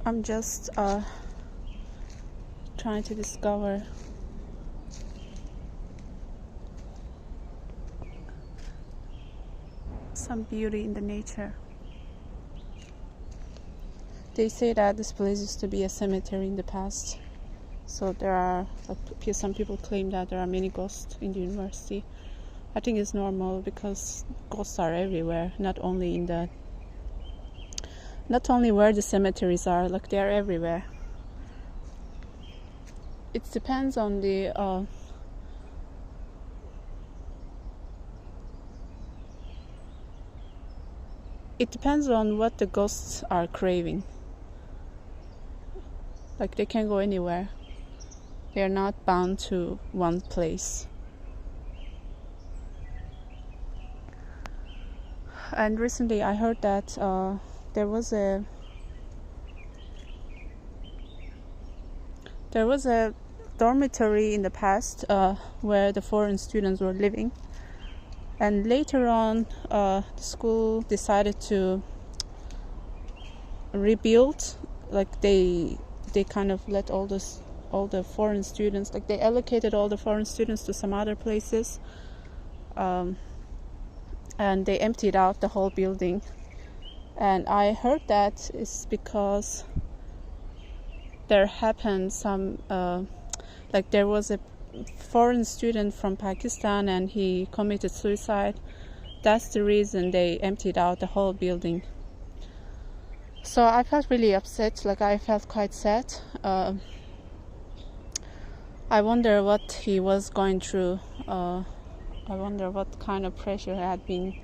I'm just trying to discover some beauty in the nature. They say that this place used to be a cemetery in the past, so there are some people claim that there are many ghosts in the university. I think it's normal because ghosts are everywhere, not only where the cemeteries are, like they are everywhere. It depends on the it depends on what the ghosts are craving. Like they can go anywhere. They are not bound to one place. And recently I heard that there was a dormitory in the past where the foreign students were living, and later on the school decided to rebuild. Like they kind of let all the foreign students, like they allocated all the foreign students to some other places, and they emptied out the whole building. And I heard that is because there happened some like there was a foreign student from Pakistan and he committed suicide. That's the reason they emptied out the whole building. So I felt really upset, like I felt quite sad. I wonder what he was going through. I wonder what kind of pressure he had been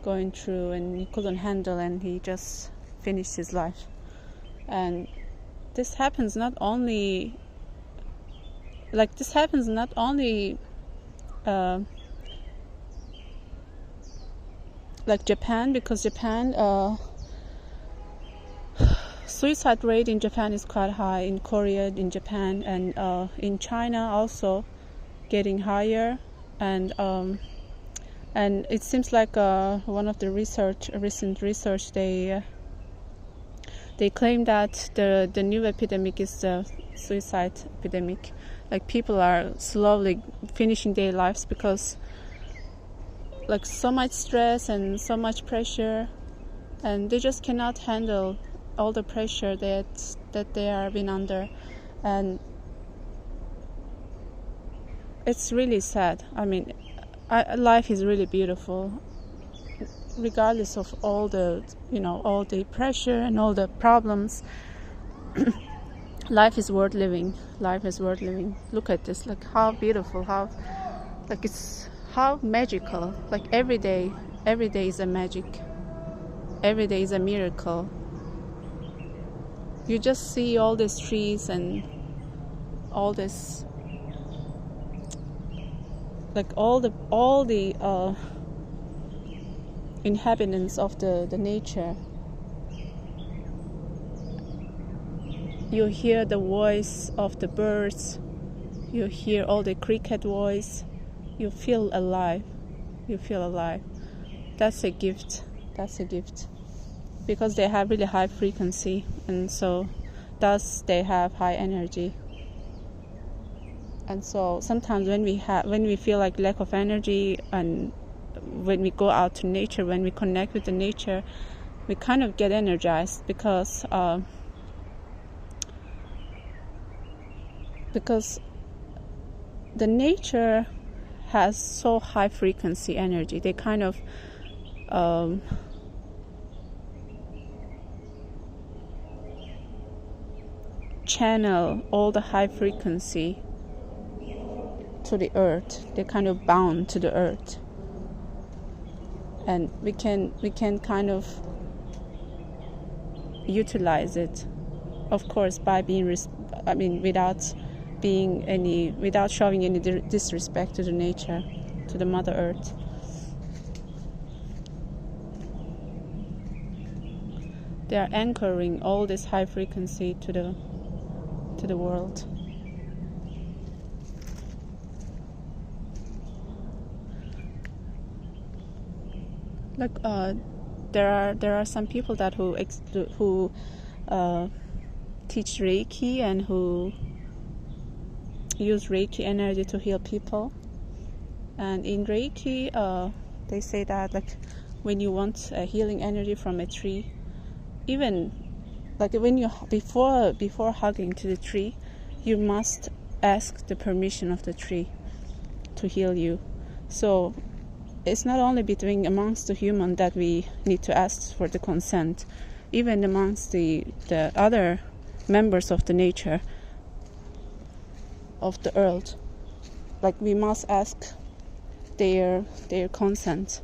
going through and he couldn't handle, and he just finished his life. And this happens not only like Japan, because Japan suicide rate in Japan is quite high, in Korea, in Japan, and in China also getting higher. And it seems like one of the recent research, they claim that the new epidemic is the suicide epidemic. Like people are slowly finishing their lives because like so much stress and so much pressure, and they just cannot handle all the pressure that they are being under. And it's really sad. I mean, life is really beautiful, regardless of all the pressure and all the problems. Life is worth living. Look at this, like how beautiful, how magical. Like every day is a magic. Every day is a miracle. You just see all these trees and all this, like all the inhabitants of the nature. You hear the voice of the birds, you hear all the cricket voice, you feel alive. That's a gift. Because they have really high frequency, and so thus they have high energy. And so sometimes when we feel like lack of energy, and when we go out to nature, when we connect with the nature, we kind of get energized because the nature has so high frequency energy. They kind of channel all the high frequency to the earth. They kind of bound to the earth, and we can kind of utilize it, of course, by being without showing any disrespect to the nature, to the Mother Earth. They are anchoring all this high frequency to the world. Like there are some people that who teach Reiki and who use Reiki energy to heal people. And in Reiki, they say that like when you want a healing energy from a tree, even like when you before hugging to the tree, you must ask the permission of the tree to heal you. So it's not only between amongst the human that we need to ask for the consent, even amongst the other members of the nature of the earth, like we must ask their consent.